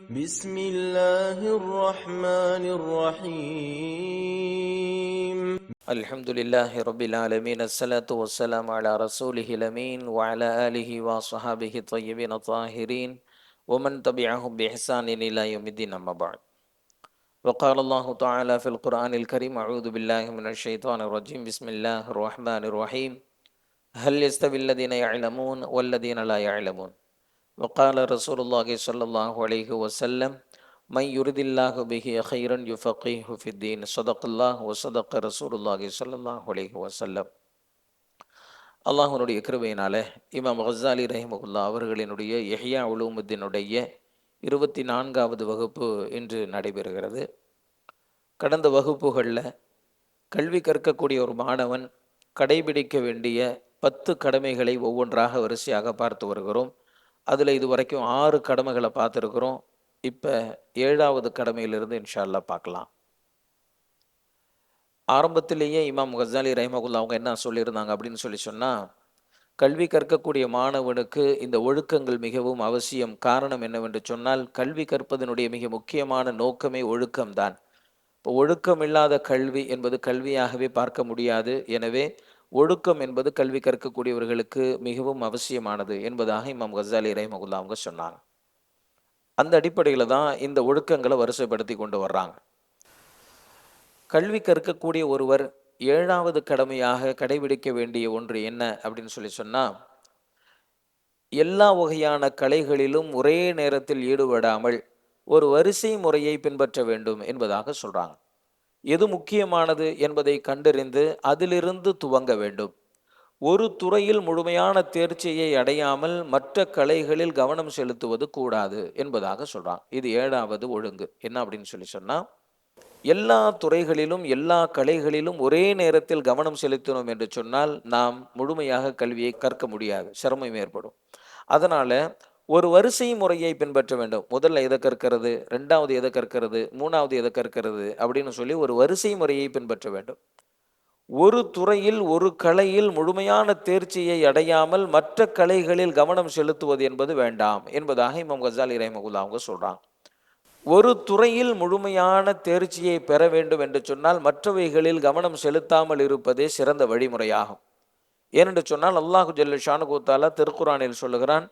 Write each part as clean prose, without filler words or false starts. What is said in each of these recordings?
بسم الله الرحمن الرحيم الحمد لله رب العالمين الصلاة والسلام على رسوله الأمين وعلى آله وصحابه الطيبين الطاهرين ومن تبعهم بإحسان إلى يوم الدين أما بعد. وقال الله تعالى في القرآن الكريم: أعوذ بالله من الشيطان الرجيم، بسم الله الرحمن الرحيم. هل يستوي الذين يعلمون والذين لا يعلمون؟ وقال رسول الله صلى الله عليه وسلم: من يرد الله به خيرا يفقهه في الدين. صدق الله وصدق رسول الله صلى الله عليه وسلم. அல்லாஹ்வுடைய கிருபையினால இமாம் கஸ்ஸாலி ரஹிமஹுல்லா அவர்களினுடைய இஹ்யா உலூமுத்தீனுடைய 24வது வகுப்பு இன்று நடைபெறுகிறது. கடந்த வகுப்புகளில் கல்வி கற்கக்கூடிய ஒரு மாணவன் கடைபிடிக்க வேண்டிய 10 கடமைகளை ஒவ்வொன்றாக வரிசையாக பார்த்து வருகிறோம். அதில் இது வரைக்கும் 6 கடமைகளை பார்த்துருக்குறோம். இப்போ 7வது கடமையிலிருந்து இன்ஷா அல்லாஹ் பார்க்கலாம். ஆரம்பத்திலேயே இமாம் கஸ்ஸாலி ரஹிமஹுல்லா அவங்க என்ன சொல்லியிருந்தாங்க அப்படின்னு சொன்னால், கல்வி கற்கக்கூடிய மாணவனுக்கு இந்த ஒழுக்கங்கள் மிகவும் அவசியம். காரணம் என்னவென்று சொன்னால், கல்வி கற்பதனுடைய மிக முக்கியமான நோக்கமே ஒழுக்கம்தான். இப்போ ஒழுக்கம் இல்லாத கல்வி என்பது கல்வியாகவே பார்க்க முடியாது. எனவே ஒழுக்கம் என்பது கல்வி கற்கக்கூடியவர்களுக்கு மிகவும் அவசியமானது என்பதாக இமாம் கஸ்ஸாலி ரஹிமஹுல்லா அவங்க சொன்னாங்க. அந்த அடிப்படையில் தான் இந்த ஒழுக்கங்களை வரிசைப்படுத்தி கொண்டு வர்றாங்க. கல்வி கற்கக்கூடிய ஒருவர் 7வது கடமையாக கடைபிடிக்க வேண்டிய ஒன்று என்ன அப்படின்னு சொன்னால், எல்லா வகையான கலைகளிலும் ஒரே நேரத்தில் ஈடுபடாமல் ஒரு வரிசை முறையை பின்பற்ற வேண்டும் என்பதாக சொல்கிறாங்க. எது முக்கியமானது என்பதை கண்டறிந்து அதிலிருந்து துவங்க வேண்டும். ஒரு துறையில் முழுமையான தேர்ச்சியை அடையாமல் மற்ற கலைகளில் கவனம் செலுத்துவது கூடாது என்பதாக சொல்கிறாங்க. இது 7வது ஒழுங்கு. என்ன அப்படின்னு சொன்னால், எல்லா துறைகளிலும் எல்லா கலைகளிலும் ஒரே நேரத்தில் கவனம் செலுத்தினோம் என்று சொன்னால் நாம் முழுமையாக கல்வியை கற்க முடியாது, சிரமம் ஏற்படும். அதனால் ஒரு வரிசை முறையை பின்பற்ற வேண்டும். முதல்ல எதை கற்கிறது, 2வது எதை கற்கிறது, 3வது எதை கற்கிறது அப்படின்னு சொல்லி ஒரு வரிசை முறையை பின்பற்ற வேண்டும். ஒரு துறையில் ஒரு கலையில் முழுமையான தேர்ச்சியை அடையாமல் மற்ற கலைகளில் கவனம் செலுத்துவது என்பது வேண்டாம் என்பதாக இமாம் கஸ்ஸாலி ரஹிமஹுல்லா அவங்க சொல்கிறாங்க. ஒரு துறையில் முழுமையான தேர்ச்சியை பெற வேண்டும் என்று சொன்னால் மற்றவைகளில் கவனம் செலுத்தாமல் இருப்பதே சிறந்த வழிமுறையாகும். ஏனென்று சொன்னால் அல்லாஹு ஜல்ல ஷானுஹு தஆலா திருக்குர்ஆனில் சொல்லுகிறான்: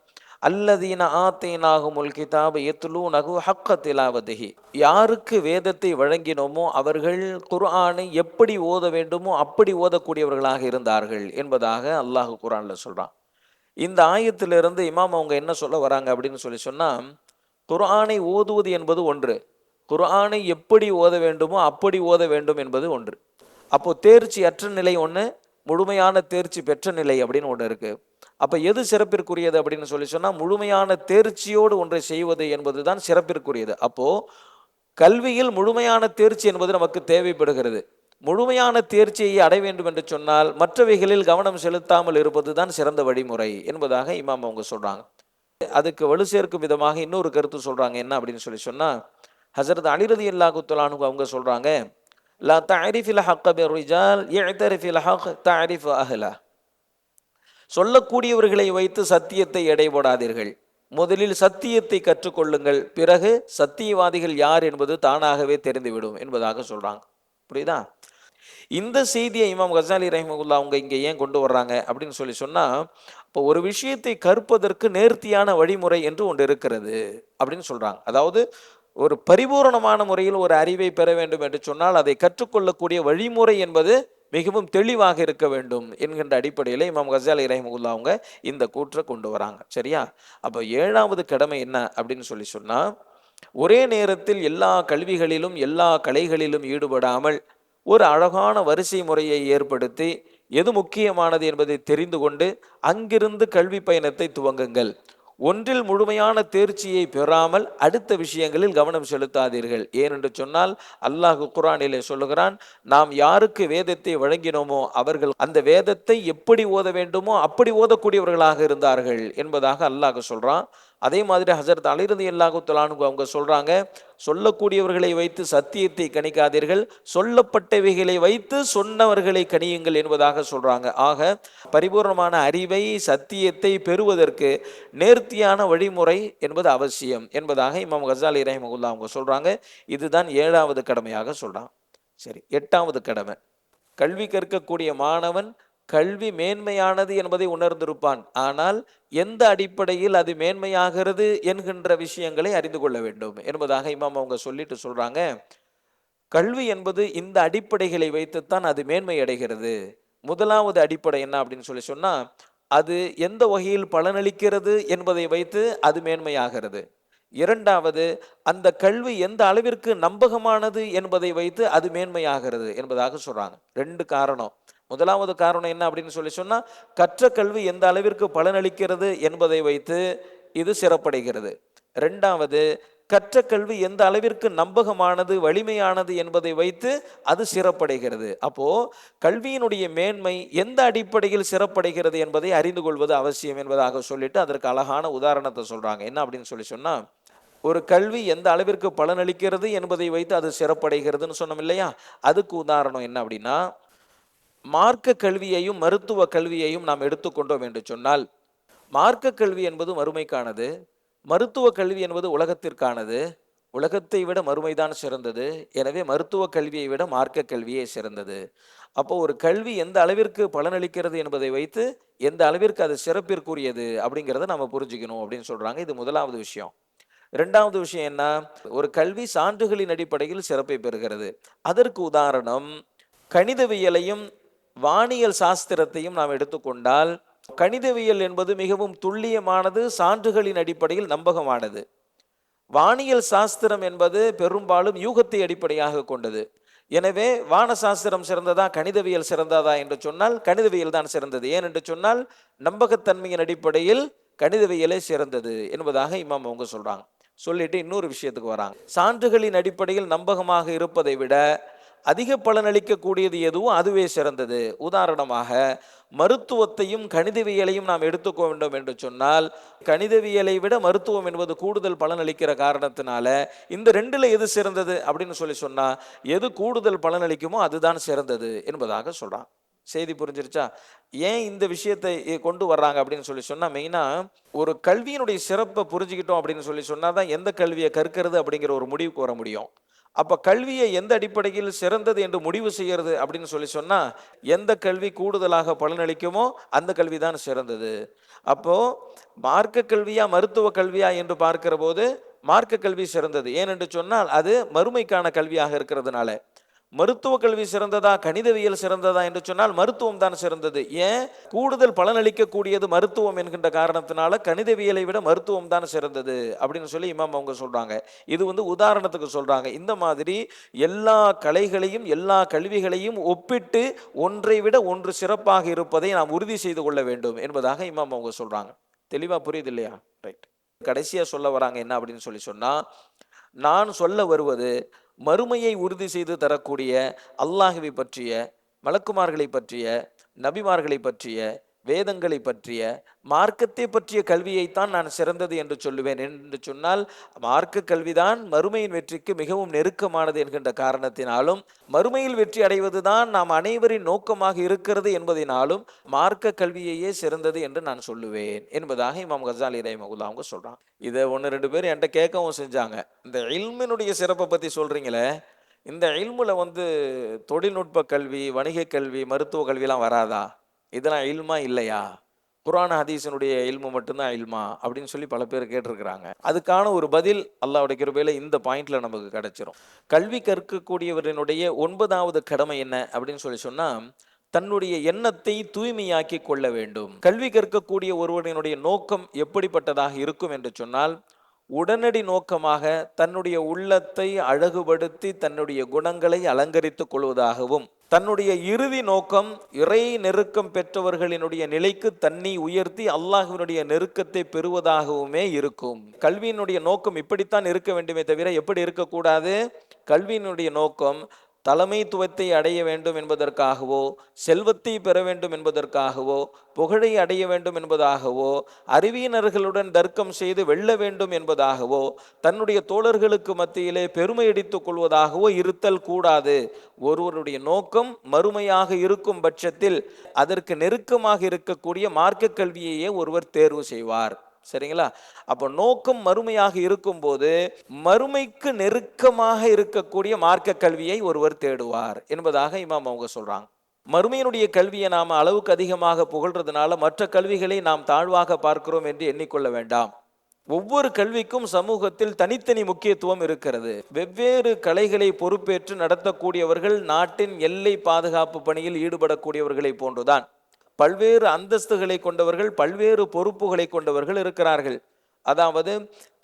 அல்லதீன ஆத்தைனாஹுமுல் கிதாப யத்லூனஹு ஹக்க திலாவதிஹி. யாருக்கு வேதத்தை வழங்கினோமோ அவர்கள் குர்ஆனை எப்படி ஓத வேண்டுமோ அப்படி ஓதக்கூடியவர்களாக இருந்தார்கள் என்பதாக அல்லாஹ் குர்ஆன்ல சொல்றான். இந்த ஆயத்திலிருந்து இமாம் அவங்க என்ன சொல்ல வராங்க அப்படின்னு சொன்னால், குர்ஆனை ஓதுவது என்பது ஒன்று, குர்ஆனை எப்படி ஓத வேண்டுமோ அப்படி ஓத வேண்டும் என்பது ஒன்று. அப்போ தேர்ச்சி அற்ற நிலை ஒன்று, முழுமையான தேர்ச்சி பெற்ற நிலை அப்படின்னு ஒன்று இருக்கு. அப்போ எது சிறப்பிற்குரியது அப்படின்னு சொன்னால், முழுமையான தேர்ச்சியோடு ஒன்றை செய்வது என்பது தான் சிறப்பிற்குரியது. அப்போ கல்வியில் முழுமையான தேர்ச்சி என்பது நமக்கு தேவைப்படுகிறது. முழுமையான தேர்ச்சியை அடைய வேண்டும் என்று சொன்னால் மற்றவைகளில் கவனம் செலுத்தாமல் இருப்பது தான் சிறந்த வழிமுறை என்பதாக இமாம் அவங்க சொல்றாங்க. அதுக்கு வலு சேர்க்கும் விதமாக இன்னொரு கருத்து சொல்றாங்க. என்ன அப்படின்னு சொன்னால், ஹஸரத் அலி ரலியல்லாஹு தஆலா அன்ஹு அவங்க சொல்றாங்க: லா தஅரிஃபில் ஹக்க பிர்ரிஜால் யஅ்தரிஃபில் ஹக் தஅரிஃபு அஹ்லா. சொல்லக்கூடியவர்களை வைத்து சத்தியத்தை எடை போடாதீர்கள், முதலில் சத்தியத்தை கற்றுக்கொள்ளுங்கள், பிறகு சத்தியவாதிகள் யார் என்பது தானாகவே தெரிந்துவிடும் என்பதாக சொல்றாங்க. புரியுதா? இந்த செய்தியை இமாம் கஸ்ஸாலி ரஹிமஹுல்லா அவங்க இங்கே ஏன் கொண்டு வர்றாங்க அப்படின்னு சொன்னால், இப்போ ஒரு விஷயத்தை கற்பதற்கு நேர்த்தியான வழிமுறை என்று ஒன்று இருக்கிறது அப்படின்னு சொல்கிறாங்க. அதாவது ஒரு பரிபூரணமான முறையில் ஒரு அறிவை பெற வேண்டும் என்று சொன்னால் அதை கற்றுக்கொள்ளக்கூடிய வழிமுறை என்பது மிகவும் தெளிவாக இருக்க வேண்டும் என்கின்ற அடிப்படையில் இமாம் கஸ்ஸாலி ரஹிமஹுல்லா அவங்க இந்த கூற்றை கொண்டு வராங்க. சரியா? அப்போ 7வது கடமை என்ன அப்படின்னு சொன்னால், ஒரே நேரத்தில் எல்லா கல்விகளிலும் எல்லா கலைகளிலும் ஈடுபடாமல் ஒரு அழகான வரிசை முறையை ஏற்படுத்தி எது முக்கியமானது என்பதை தெரிந்து கொண்டு அங்கிருந்து கல்வி பயணத்தை துவங்குங்கள். ஒன்றில் முழுமையான தேர்ச்சியை பெறாமல் அடுத்த விஷயங்களில் கவனம் செலுத்தாதீர்கள். ஏனென்று சொன்னால் அல்லாஹ் குர்ஆனிலே சொல்லுகிறான்: நாம் யாருக்கு வேதத்தை வழங்கினோமோ அவர்கள் அந்த வேதத்தை எப்படி ஓத வேண்டுமோ அப்படி ஓதக்கூடியவர்களாக இருந்தார்கள் என்பதாக அல்லாஹ் சொல்றான். அதே மாதிரி ஹஜரத் அலி ரலியல்லாஹு தஆலா அன்ஹு அவங்க சொல்றாங்க, சொல்லக்கூடியவர்களை வைத்து சத்தியத்தை கணிக்காதீர்கள், சொல்லப்பட்டவைகளை வைத்து சொன்னவர்களை கணியுங்கள் என்பதாக சொல்றாங்க. ஆக பரிபூர்ணமான அறிவை, சத்தியத்தை பெறுவதற்கு நேர்த்தியான வழிமுறை என்பது அவசியம் என்பதாக இமாம் கஸாலி ரஹிமஹுல்லாஹ் அவங்க சொல்றாங்க. இதுதான் 7வது கடமையாக சொல்றாங்க. சரி, 8வது கடமை. கல்வி கற்கக்கூடிய மாணவன் கல்வி மேன்மையானது என்பதை உணர்ந்திருப்பான். ஆனால் எந்த அடிப்படையில் அது மேன்மையாகிறது என்கின்ற விஷயங்களை அறிந்து கொள்ள வேண்டும் என்பதாக இமாம் அவங்க சொல்லிட்டு சொல்றாங்க, கல்வி என்பது இந்த அடிப்படைகளை வைத்துத்தான் அது மேன்மை அடைகிறது. முதலாவது அடிப்படை என்ன அப்படின்னு சொன்னா, அது எந்த வகையில் பலனளிக்கிறது என்பதை வைத்து அது மேன்மையாகிறது. இரண்டாவது, அந்த கல்வி எந்த அளவிற்கு நம்பகமானது என்பதை வைத்து அது மேன்மையாகிறது என்பதாக சொல்றாங்க. 2 காரணம். முதலாவது காரணம் என்ன அப்படின்னு சொன்னா, கற்ற கல்வி எந்த அளவிற்கு பலனளிக்கிறது என்பதை வைத்து இது சிறப்படைகிறது. 2வது, கற்ற கல்வி எந்த அளவிற்கு நம்பகமானது, வலிமையானது என்பதை வைத்து அது சிறப்படைகிறது. அப்போ கல்வியினுடைய மேன்மை எந்த அடிப்படையில் சிறப்படைகிறது என்பதை அறிந்து கொள்வது அவசியம் என்பதாக சொல்லிட்டு அதற்கு அழகான உதாரணத்தை சொல்றாங்க. என்ன அப்படின்னு சொன்னா, ஒரு கல்வி எந்த அளவிற்கு பலனளிக்கிறது என்பதை வைத்து அது சிறப்படைகிறதுன்னு சொன்னோம் இல்லையா? அதுக்கு உதாரணம் என்ன அப்படின்னா, மார்க்க கல்வியையும் மருத்துவ கல்வியையும் நாம் எடுத்துக்கொண்டோம் என்று சொன்னால், மார்க்க கல்வி என்பது மறுமைக்கானது, மருத்துவ கல்வி என்பது உலகத்திற்கானது. உலகத்தை விட மறுமைதான் சிறந்தது. எனவே மருத்துவ கல்வியை விட மார்க்க கல்வியே சிறந்தது. அப்போ ஒரு கல்வி எந்த அளவிற்கு பலனளிக்கிறது என்பதை வைத்து எந்த அளவிற்கு அது சிறப்பிற்குரியது அப்படிங்கிறத நம்ம புரிஞ்சுக்கணும் அப்படின்னு சொல்றாங்க. இது முதலாவது விஷயம். 2வது விஷயம் என்ன? ஒரு கல்வி சான்றுகளின் அடிப்படையில் சிறப்பை பெறுகிறது. அதற்கு உதாரணம், கணிதவியலையும் வானியல் சாஸ்திரத்தையும் நாம் எடுத்துக்கொண்டால், கணிதவியல் என்பது மிகவும் துல்லியமானது, சான்றுகளின் அடிப்படையில் நம்பகமானது. வானியல் சாஸ்திரம் என்பது பெரும்பாலும் யூகத்தை அடிப்படையாக கொண்டது. எனவே வான சாஸ்திரம் சிறந்ததா, கணிதவியல் சிறந்ததா என்று சொன்னால் கணிதவியல் தான் சிறந்தது. ஏன் என்று சொன்னால் நம்பகத்தன்மையின் அடிப்படையில் கணிதவியலே சிறந்தது என்பதாக இமாம் அவங்க சொல்றாங்க. சொல்லிட்டு இன்னொரு விஷயத்துக்கு வராங்க. சான்றுகளின் அடிப்படையில் நம்பகமாக இருப்பதை விட அதிக பலனளிக்கக்கூடியது எதுவோ அதுவே சிறந்தது. உதாரணமாக மருத்துவத்தையும் கணிதவியலையும் நாம் எடுத்துக்க வேண்டும் என்று சொன்னால், கணிதவியலை விட மருத்துவம் என்பது கூடுதல் பலனளிக்கிற காரணத்தினால இந்த 2ல எது சிறந்தது அப்படின்னு சொன்னா, எது கூடுதல் பலனளிக்குமோ அதுதான் சிறந்தது என்பதாக சொல்றான். செய்தி புரிஞ்சிருச்சா? ஏன் இந்த விஷயத்தை கொண்டு வர்றாங்க அப்படின்னு சொன்னா, மெயினா ஒரு கல்வியினுடைய சிறப்பை புரிஞ்சுக்கிட்டோம் அப்படின்னு சொன்னாதான் எந்த கல்வியை கற்கிறது அப்படிங்கிற ஒரு முடிவுக்கு வர முடியும். அப்ப கல்வியை எந்த அடிப்படையில் சிறந்தது என்று முடிவு செய்யறது அப்படின்னு சொன்னா, எந்த கல்வி கூடுதலாக பலனளிக்குமோ அந்த கல்விதான் சிறந்தது. அப்போ மார்க்க கல்வியா மருத்துவ கல்வியா என்று பார்க்கிற போது மார்க்க கல்வி சிறந்தது. ஏனென்று சொன்னால் அது மறுமைக்கான கல்வியாக இருக்கிறதுனால. மருத்துவ கல்வி சிறந்ததா, கணிதவியல் சிறந்ததா என்று சொன்னால் மருத்துவம் தான் சிறந்தது. ஏன்? கூடுதல் பலனளிக்கக்கூடியது மருத்துவம் என்கின்ற காரணத்தினால கணிதவியலை விட மருத்துவம் தான் சிறந்தது அப்படின்னு சொல்லி இமாம் அவங்க சொல்றாங்க. இது உதாரணத்துக்கு சொல்றாங்க. இந்த மாதிரி எல்லா கலைகளையும் எல்லா கல்விகளையும் ஒப்பிட்டு ஒன்றை விட ஒன்று சிறப்பாக இருப்பதை நாம் உறுதி செய்து கொள்ள வேண்டும் என்பதாக இமாம் அவங்க சொல்றாங்க. தெளிவா புரியுது இல்லையா? ரைட். கடைசியா சொல்ல வராங்க என்ன அப்படின்னு சொன்னா, நான் சொல்ல வருவது மறுமையை உறுதி செய்து தரக்கூடிய அல்லாஹ்வை பற்றிய, மலக்குமார்களை பற்றிய, நபிமார்களை பற்றிய, வேதங்களை பற்றிய, மார்க்கத்தை பற்றிய கல்வியைத்தான் நான் சிறந்தது என்று சொல்லுவேன். என்று சொன்னால் மார்க்க கல்விதான் மறுமையின் வெற்றிக்கு மிகவும் நெருக்கமானது என்கின்ற காரணத்தினாலும், மறுமையில் வெற்றி அடைவதுதான் நாம் அனைவரின் நோக்கமாக இருக்கிறது என்பதனாலும் மார்க்க கல்வியையே சிறந்தது என்று நான் சொல்லுவேன் என்பதாக இமாம் கஸாலி ரஹிமஹுல்லாஹ் அவங்க சொல்றாங்க. இதை 1-2 பேர் என்கிட்ட கேட்கவும் செஞ்சாங்க. இந்த இல்மினுடைய சிறப்பை பத்தி சொல்றீங்களே, இந்த இல்முல தொழில்நுட்ப கல்வி, வணிக கல்வி, மருத்துவ கல்வியெல்லாம் வராதா? இதெல்லாம் இல்மா இல்லையா? குர்ஆன் ஹதீஸினுடைய இல்மு மட்டும்தான் இல்மா அப்படின்னு சொல்லி பல பேர் கேட்டிருக்கிறாங்க. அதுக்கான ஒரு பதில் அல்லாஹ்வுடைய கிருபையில இந்த பாயிண்ட்ல நமக்கு கிடைச்சிரும். கல்வி கற்கக்கூடியவரினுடைய 9வது கடமை என்ன அப்படின்னு சொன்னா, தன்னுடைய எண்ணத்தை தூய்மையாக்கி கொள்ள வேண்டும். கல்வி கற்கக்கூடிய ஒருவரினுடைய நோக்கம் எப்படிப்பட்டதாக இருக்கும் என்று சொன்னால், உடனடி நோக்கமாக தன்னுடைய உள்ளத்தை அழகுபடுத்தி தன்னுடைய குணங்களை அலங்கரித்துக் கொள்வதாகவும், தன்னுடைய இறுதி நோக்கம் இறை நெருக்கம் பெற்றவர்களினுடைய நிலைக்கு தன்னை உயர்த்தி அல்லாஹ்வினுடைய நெருக்கத்தை பெறுவதாகவுமே இருக்கும். கல்வியினுடைய நோக்கம் இப்படித்தான் இருக்க வேண்டுமே தவிர எப்படி இருக்கக்கூடாது? கல்வியினுடைய நோக்கம் தலைமைத்துவத்தை அடைய வேண்டும் என்பதற்காகவோ, செல்வத்தை பெற வேண்டும் என்பதற்காகவோ, புகழை அடைய வேண்டும் என்பதாகவோ, அறிவியினர்களுடன் தர்க்கம் செய்து வெல்ல வேண்டும் என்பதாகவோ, தன்னுடைய தோழர்களுக்கு மத்தியிலே பெருமை அடித்துக் கொள்வதாகவோ இருத்தல் கூடாது. ஒருவருடைய நோக்கம் மறுமையாக இருக்கும் பட்சத்தில் அதற்கு நெருக்கமாக இருக்கக்கூடிய மார்க்க கல்வியையே ஒருவர் தேர்வு செய்வார். சரிங்களா? அப்போ நோக்கம் மறுமையாக இருக்கும்போது மறுமைக்கு நெருக்கமாக இருக்கக்கூடிய மார்க்க கல்வியை ஒருவர் தேடுவார் என்பதாக இமாம் அவங்க சொல்றாங்க. மறுமையினுடைய கல்வியை நாம் அளவுக்கு அதிகமாக புகழ்றதுனால மற்ற கல்விகளை நாம் தாழ்வாக பார்க்கிறோம் என்று எண்ணிக்கொள்ள வேண்டாம். ஒவ்வொரு கல்விக்கும் சமூகத்தில் தனித்தனி முக்கியத்துவம் இருக்கிறது. வெவ்வேறு கலைகளை பொறுப்பேற்று நடத்தக்கூடியவர்கள் நாட்டின் எல்லை பாதுகாப்பு பணியில் ஈடுபடக்கூடியவர்களை போன்றுதான் பல்வேறு அந்தஸ்துகளை கொண்டவர்கள், பல்வேறு பொறுப்புகளை கொண்டவர்கள் இருக்கிறார்கள். அதாவது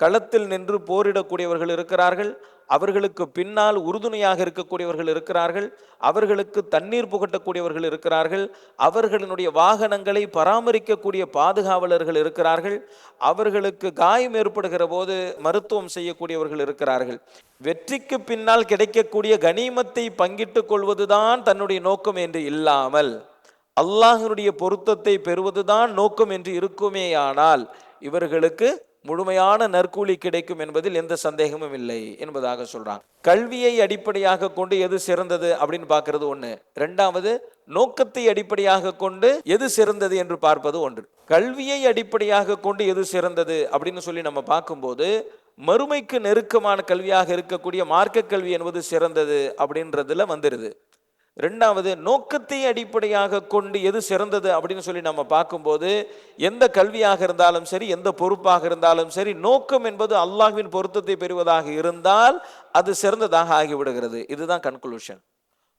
களத்தில் நின்று போரிடக்கூடியவர்கள் இருக்கிறார்கள், அவர்களுக்கு பின்னால் உறுதுணையாக இருக்கக்கூடியவர்கள் இருக்கிறார்கள், அவர்களுக்கு தண்ணீர் புகட்டக்கூடியவர்கள் இருக்கிறார்கள், அவர்களினுடைய வாகனங்களை பராமரிக்கக்கூடிய பாதுகாவலர்கள் இருக்கிறார்கள், அவர்களுக்கு காயம் ஏற்படுகிற போது மருத்துவம் செய்யக்கூடியவர்கள் இருக்கிறார்கள். வெற்றிக்கு பின்னால் கிடைக்கக்கூடிய கனிமத்தை பங்கிட்டுக் கொள்வதுதான் தன்னுடைய நோக்கம் என்று இல்லாமல் அல்லாஹ்வுடைய பொருத்தத்தை பெறுவதுதான் நோக்கம் என்று இருக்குமேயானால் இவர்களுக்கு முழுமையான நற்கூலி கிடைக்கும் என்பதில் எந்த சந்தேகமும் இல்லை என்பதாக சொல்றாங்க. கல்வியை அடிப்படையாக கொண்டு எது சிறந்தது அப்படின்னு பார்க்கறது ஒண்ணு. இரண்டாவது, நோக்கத்தை அடிப்படையாக கொண்டு எது சிறந்தது என்று பார்ப்பது ஒன்று. கல்வியை அடிப்படையாக கொண்டு எது சிறந்தது அப்படின்னு சொல்லி நம்ம பார்க்கும்போது மறுமைக்கு நெருக்கமான கல்வியாக இருக்கக்கூடிய மார்க்க கல்வி என்பது சிறந்தது அப்படின்றதுல வந்துடுது. ரெண்டாவது, நோக்கத்தை அடிப்படையாக கொண்டு எது சிறந்தது அப்படின்னு சொல்லி நம்ம பார்க்கும்போது எந்த கல்வியாக இருந்தாலும் சரி, எந்த பொறுப்பாக இருந்தாலும் சரி, நோக்கம் என்பது அல்லாஹ்வின் பொருத்தத்தை பெறுவதாக இருந்தால் அது சிறந்ததாக ஆகிவிடுகிறது. இதுதான் கன்க்ளூஷன்.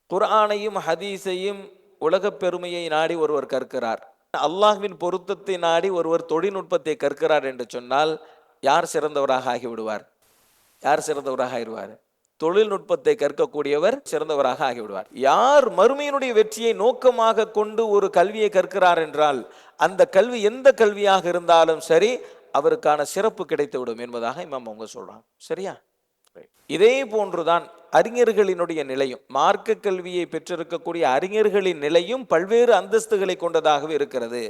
குர்ஆனையும் ஹதீஸையும் உலக பெருமையை நாடி ஒருவர் கற்கிறார், அல்லாஹ்வின் பொருத்தத்தை நாடி ஒருவர் தொழில்நுட்பத்தை கற்கிறார் என்று சொன்னால் யார் சிறந்தவராக ஆகிவிடுவார்? யார் சிறந்தவராக ஆகிடுவார்? தொழில்நுட்பத்தை கற்கக்கூடியவர் சிறந்தவராக ஆகிவிடுவார். யார் மறுமையினுடைய வெற்றியை நோக்கமாக கொண்டு ஒரு கல்வியை கற்கிறார் என்றால் அந்த கல்வி எந்த கல்வியாக இருந்தாலும் சரி அவருக்கான சிறப்பு கிடைத்துவிடும் என்பதாக இமாம் அவங்க சொல்றாங்க. சரியா? இதே போன்றுதான் அறிஞர்களினுடைய நிலையும், மார்க்க கல்வியை பெற்றிருக்கக்கூடிய அறிஞர்களின் நிலையும் பல்வேறு அந்தஸ்துகளை கொண்டதாகவே இருக்கிறது.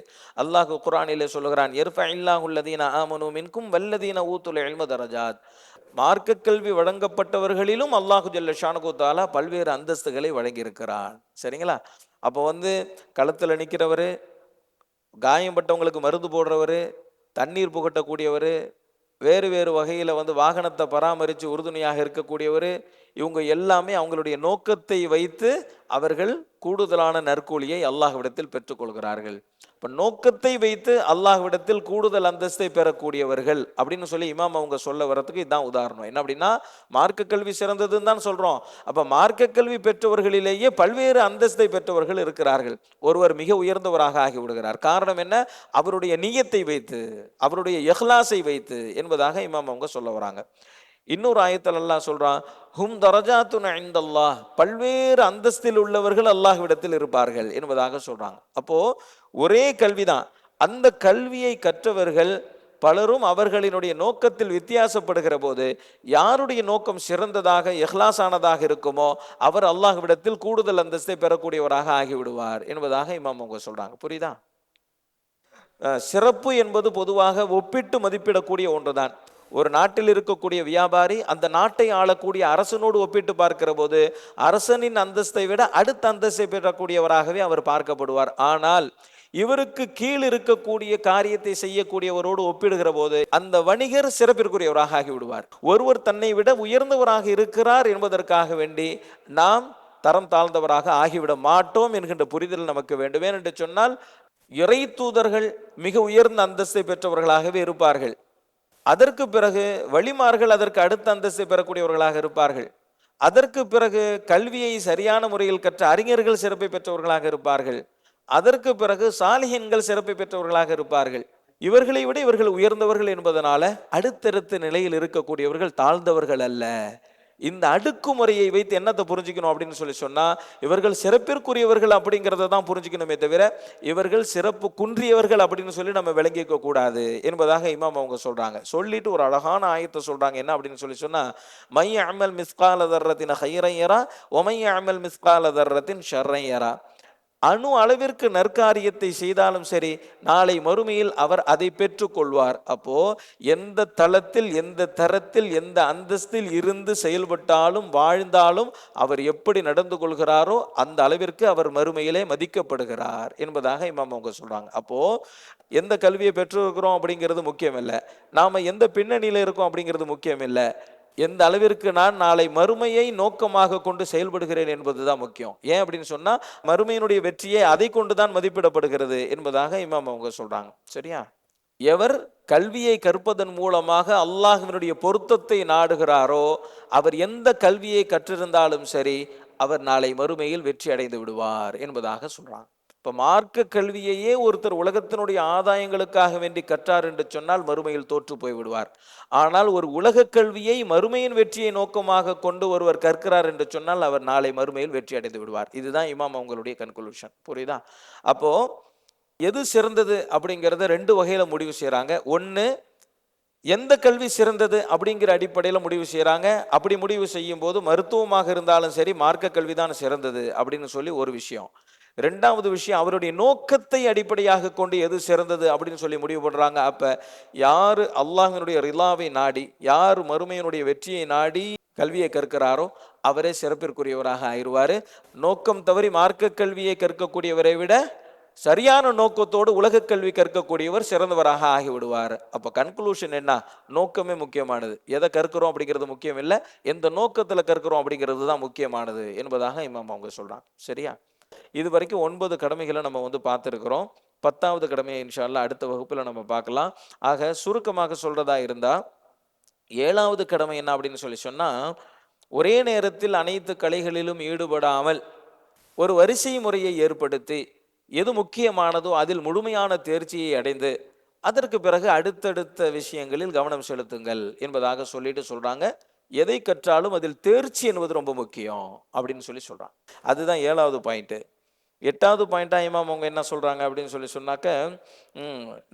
அல்லாஹ் குர்ஆனிலே சொல்கிறான், யர்ஃபஇல்லாஹுல்லதீன ஆமனூ மின்கும் வல்லதீன ஊத்துல் இல்ம தரஜாத். மார்க்க கல்வி வழங்கப்பட்டவர்களிலும் அல்லாஹு ஜல்ல ஷானஹு தஆலா பல்வேறு அந்தஸ்துகளை வழங்கியிருக்கிறான். சரிங்களா? அப்போ களத்தில் நிற்கிறவர், காயம்பட்டவங்களுக்கு மருந்து போடுறவர், தண்ணீர் புகட்டக்கூடியவர், வேறு வேறு வகையில் வாகனத்தை பராமரித்து உறுதுணையாக இருக்கக்கூடியவர், இவங்க எல்லாமே அவங்களுடைய நோக்கத்தை வைத்து அவர்கள் கூடுதலான நற்கூலியை அல்லாஹ்விடத்தில் பெற்றுக்கொள்கிறார்கள். இப்போ நோக்கத்தை வைத்து அல்லாஹ்விடத்தில் கூடுதல் அந்தஸ்தை பெறக்கூடியவர்கள் அப்படின்னு சொல்லி இமாம் அவங்க சொல்ல வரத்துக்கு இதுதான் உதாரணம். என்ன அப்படின்னா, மார்க்க கல்வி சிறந்ததுன்னு தான் சொல்கிறோம். அப்போ மார்க்க கல்வி பெற்றவர்களிலேயே பல்வேறு அந்தஸ்தை பெற்றவர்கள் இருக்கிறார்கள். ஒருவர் மிக உயர்ந்தவராக ஆகிவிடுகிறார். காரணம் என்ன? அவருடைய நியத்தை வைத்து, அவருடைய இஹ்லாஸை வைத்து என்பதாக இமாம் அவங்க சொல்ல வராங்க. இன்னொரு ஆயத்தில் அல்லாஹ் சொல்றான், ஹும் தரஜாத்துன் இன்தல்லாஹ், பல்வேறு அந்தஸ்தில் உள்ளவர்கள் அல்லாஹ்விடத்தில் இருப்பார்கள் என்பதாக சொல்றாங்க. அப்போ ஒரே கல்விதான், அந்த கல்வியை கற்றவர்கள் பலரும் அவர்களினுடைய நோக்கத்தில் வித்தியாசப்படுகிற போது யாருடைய நோக்கம் சிறந்ததாக இஹ்லாஸானதாக இருக்குமோ அவர் அல்லாஹ்விடத்தில் கூடுதல் அந்தஸ்தை பெறக்கூடியவராக ஆகிவிடுவார் என்பதாக இமாம் அவங்க சொல்றாங்க. புரியுதா? சிறப்பு என்பது பொதுவாக ஒப்பிட்டு மதிப்பிடக்கூடிய ஒன்றுதான். ஒரு நாட்டில் இருக்கக்கூடிய வியாபாரி அந்த நாட்டை ஆளக்கூடிய அரசனோடு ஒப்பிட்டு பார்க்கிற போது அரசனின் அந்தஸ்தை விட அடுத்த அந்தஸ்தை பெறக்கூடியவராகவே அவர் பார்க்கப்படுவார். ஆனால் இவருக்கு கீழ் இருக்கக்கூடிய காரியத்தை செய்யக்கூடியவரோடு ஒப்பிடுகிற போது அந்த வணிகர் சிறப்பிற்குரியவராக ஆகிவிடுவார். ஒருவர் தன்னை விட உயர்ந்தவராக இருக்கிறார் என்பதற்காக வேண்டி நாம் தரம் தாழ்ந்தவராக ஆகிவிட மாட்டோம் என்கின்ற புரிதல் நமக்கு வேண்டும். என்று சொன்னால் இறை தூதர்கள் மிக உயர்ந்த அந்தஸ்தை பெற்றவர்களாகவே இருப்பார்கள். அதற்கு பிறகு வழிமார்கள் அதற்கு அடுத்த அந்தஸ்தை பெறக்கூடியவர்களாக இருப்பார்கள். அதற்கு பிறகு கல்வியை சரியான முறையில் கற்ற அறிஞர்கள் சிறப்பை பெற்றவர்களாக இருப்பார்கள். அதற்கு பிறகு சாலிஹீன்கள் சிறப்பை பெற்றவர்களாக இருப்பார்கள். இவர்களை விட இவர்கள் உயர்ந்தவர்கள் என்பதனால அடுத்தடுத்த நிலையில் இருக்கக்கூடியவர்கள் தாழ்ந்தவர்கள் அல்ல. இந்த அடுக்குமுறையை வைத்து என்னத்தை புரிஞ்சுக்கணும் அப்படின்னு சொன்னா, இவர்கள் சிறப்பிற்குரியவர்கள் அப்படிங்கிறத தான் புரிஞ்சுக்கணுமே தவிர இவர்கள் சிறப்பு குன்றியவர்கள் அப்படின்னு சொல்லி நம்ம விளங்கிக்க கூடாது என்பதாக இமாம் அவங்க சொல்றாங்க. சொல்லிட்டு ஒரு அழகான ஆயத்தை சொல்றாங்க. என்ன அப்படின்னு சொன்னா, மை அமல் மிஸ்கால தர்ரத்தின் ஹைரன் யரா ஒமை அமல் மிஸ்கால தர்ரத்தின் ஷர்ரன் யரா. அணு அளவிற்கு நற்காரியத்தை செய்தாலும் சரி, நாளை மறுமையில் அவர் அதை பெற்றுக்கொள்வார். அப்போ எந்த தளத்தில், எந்த தரத்தில், எந்த அந்தஸ்தில் இருந்து செயல்பட்டாலும் வாழ்ந்தாலும் அவர் எப்படி நடந்து கொள்கிறாரோ அந்த அளவிற்கு அவர் மறுமையிலே மதிக்கப்படுகிறார் என்பதாக இமாம் அவங்க சொல்றாங்க. அப்போ எந்த கல்வியை பெற்றிருக்கிறோம் அப்படிங்கிறது முக்கியம் இல்லை, நாம எந்த பின்னணியில இருக்கோம் அப்படிங்கிறது முக்கியம் இல்லை, எந்த அளவிற்கு நான் நாளை மறுமையை நோக்கமாக கொண்டு செயல்படுகிறேன் என்பதுதான் முக்கியம். ஏன் அப்படின்னு சொன்னா, மறுமையினுடைய வெற்றியை அதை கொண்டுதான் மதிப்பிடப்படுகிறது என்பதாக இமாம் அவங்க சொல்றாங்க. சரியா? எவர் கல்வியை கற்பதன் மூலமாக அல்லாஹ்வினுடைய பொருத்தத்தை நாடுகிறாரோ அவர் எந்த கல்வியை கற்றிருந்தாலும் சரி, அவர் நாளை மறுமையில் வெற்றி அடைந்து விடுவார் என்பதாக சொல்றாங்க. இப்ப மார்க்க கல்வியையே ஒருத்தர் உலகத்தினுடைய ஆதாயங்களுக்காக வேண்டி கற்றார் என்று சொன்னால் மறுமையில் தோற்று போய் விடுவார். ஆனால் ஒரு உலக கல்வியை மறுமையின் வெற்றியை நோக்கமாக கொண்டு ஒருவர் கற்கிறார் என்று சொன்னால் அவர் நாளை மறுமையில் வெற்றி அடைந்து விடுவார். இதுதான் இமாம் அவங்களுடைய கன்க்ளூஷன். புரியுதா? அப்போ எது சிறந்தது அப்படிங்கிறத ரெண்டு வகையில முடிவு செய்யறாங்க. ஒன்னு, எந்த கல்வி சிறந்தது அப்படிங்கிற அடிப்படையில் முடிவு செய்யறாங்க. அப்படி முடிவு செய்யும் போது மருத்துவமாக இருந்தாலும் சரி மார்க்க கல்விதான் சிறந்தது அப்படின்னு சொல்லி ஒரு விஷயம். ரெண்டாவது விஷயம், அவருடைய நோக்கத்தை அடிப்படையாக கொண்டு எது சிறந்தது அப்படின்னு சொல்லி முடிவு பண்றாங்க. அப்ப யாரு அல்லாஹ்வினுடைய ரிலாவை நாடி, யார் மறுமையினுடைய வெற்றியை நாடி கல்வியை கற்கிறாரோ அவரே சிறப்பிற்குரியவராக ஆயிடுவாரு. நோக்கம் தவறி மார்க்க கல்வியை கற்கக்கூடியவரை விட சரியான நோக்கத்தோடு உலக கல்வி கற்கக்கூடியவர் சிறந்தவராக ஆகிவிடுவார். அப்ப கன்க்ளூஷன் என்ன? நோக்கமே முக்கியமானது. எதை கற்கிறோம் அப்படிங்கிறது முக்கியம் இல்லை, எந்த நோக்கத்துல கற்கிறோம் அப்படிங்கிறது தான் முக்கியமானது என்பதாக இமாம் அவங்க சொல்றாங்க. சரியா? இது வரைக்கும் 9 கடமைகளை நம்ம பார்த்துருக்கிறோம். 10வது கடமையை இன்ஷா அல்லாஹ் அடுத்த வகுப்புல நம்ம பார்க்கலாம். ஆக சுருக்கமாக சொல்றதா இருந்தா, 7வது கடமை என்ன அப்படின்னு சொன்னா, ஒரே நேரத்தில் அனைத்து கலைகளிலும் ஈடுபடாமல் ஒரு வரிசை முறையை ஏற்படுத்தி எது முக்கியமானதோ அதில் முழுமையான தேர்ச்சியை அடைந்து அதற்கு பிறகு அடுத்தடுத்த விஷயங்களில் கவனம் செலுத்துங்கள் என்பதாக சொல்லிட்டு சொல்றாங்க. எதை கற்றாலும் அதில் தேர்ச்சி என்பது ரொம்ப முக்கியம் அப்படின்னு சொல்லி சொல்றாங்க. அதுதான் 7வது பாயிண்ட். 8வது பாயிண்டா இமாம் அவங்க என்ன சொல்றாங்க அப்படின்னு சொன்னாக்க,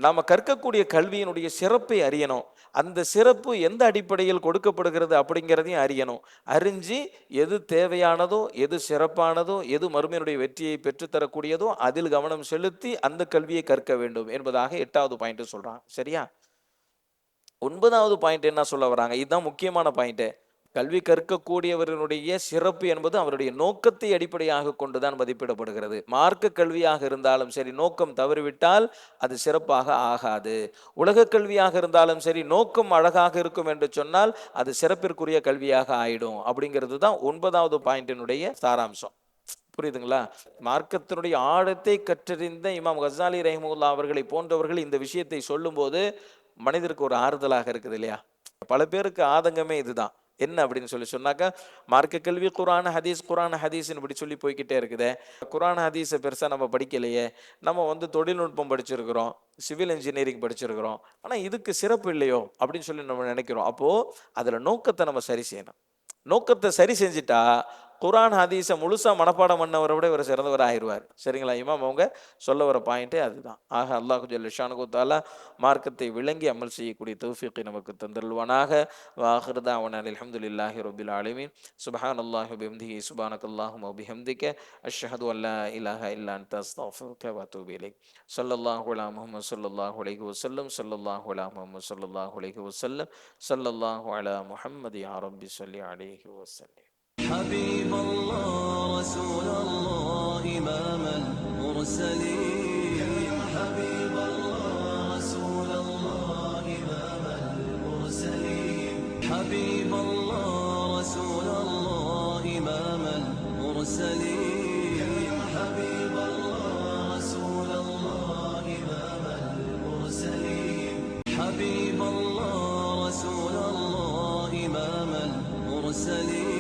நாம கற்கக்கூடிய கல்வியினுடைய சிறப்பை அறியணும். அந்த சிறப்பு எந்த அடிப்படையில் கொடுக்கப்படுகிறது அப்படிங்கிறதையும் அறியணும். அறிஞ்சு எது தேவையானதோ, எது சிறப்பானதோ, எது மறுமையினுடைய வெற்றியை பெற்றுத்தரக்கூடியதோ அதில் கவனம் செலுத்தி அந்த கல்வியை கற்க வேண்டும் என்பதாக 8வது பாயிண்ட் சொல்றாங்க. சரியா? 9வது பாயிண்ட் என்ன சொல்ல வராங்க? இதுதான் முக்கியமான பாயிண்ட். கல்வி கற்கக்கூடியவர்களுடைய சிறப்பு என்பது அவருடைய நோக்கத்தை அடிப்படையாக கொண்டுதான் மதிப்பிடப்படுகிறது. மார்க்க கல்வியாக இருந்தாலும் சரி நோக்கம் தவறிவிட்டால் அது சிறப்பாக ஆகாது. உலக கல்வியாக இருந்தாலும் சரி நோக்கம் அழகாக இருக்கும் என்று சொன்னால் அது சிறப்பிற்குரிய கல்வியாக ஆயிடும். அப்படிங்கிறது தான் 9வது பாயிண்டினுடைய சாராம்சம். புரியுதுங்களா? மார்க்கத்தினுடைய ஆழத்தை கற்றறிந்த இமாம் கஸாலி ரஹிமஹுல்லாஹ் அவர்களை போன்றவர்கள் இந்த விஷயத்தை சொல்லும் போது மனிதருக்கு ஒரு ஆறுதலாக இருக்குது இல்லையா? பல பேருக்கு ஆதங்கமே இதுதான். என்ன அப்படின்னு சொன்னாக்கா, மார்க்க கல்வி குர்ஆன் ஹதீஸ் இப்படி சொல்லி போய்கிட்டே இருக்குதே, குர்ஆன் ஹதீஸை பெருசா நம்ம படிக்கலையே, நம்ம தொழில்நுட்பம் படிச்சிருக்கிறோம், சிவில் இன்ஜினியரிங் படிச்சிருக்கிறோம், ஆனா இதுக்கு சிறப்பு இல்லையோ அப்படின்னு சொல்லி நம்ம நினைக்கிறோம். அப்போ அதுல நோக்கத்தை நம்ம சரி செய்யணும். நோக்கத்தை சரி செஞ்சுட்டா குர்ஆன் ஹதீஸை முழுசா மனப்பாடம் பண்ணவரை விட இவர் சிறந்தவர் ஆயிடுவார். சரிங்களா? இமாம் அவங்க சொல்ல வர பாயிண்டே அதுதான். ஆக அல்லாஹ் ஜல்ல ஷானுஹு தஆலா மார்க்கத்தை விளங்கி அமல் செய்யக்கூடிய தௌஃபீக்கை நமக்கு தந்தருள்வானாக. வாஹிரு தஅவானா அல்ஹம்துலில்லாஹி ரப்பில் ஆலமீன். சுப்ஹானல்லாஹி வ பிஹம்திஹி சுப்ஹானக்கல்லாஹும்ம வ பிஹம்திக அஷ்ஹது அன் லா இலாஹா இல்லா அன்த அஸ்தக்ஃபிருக வ அத்தூபு இலைக். ஸல்லல்லாஹு அலா முஹம்மது ஸல்லல்லாஹு அலைஹி வஸல்லம் ஸல்லல்லாஹு அலா முஹம்மது ஸல்லல்லாஹு அலைஹி வஸல்லம் ஸல்லல்லாஹு அலா முஹம்மது யா ரப்பி ஸல்லி அலைஹி வஸல்லம். حبيب الله رسول الله إمام المرسلين. حبيب الله رسول الله إمام المرسلين. حبيب الله رسول الله إمام المرسلين. حبيب الله رسول الله إمام المرسلين. حبيب الله رسول الله إمام المرسلين.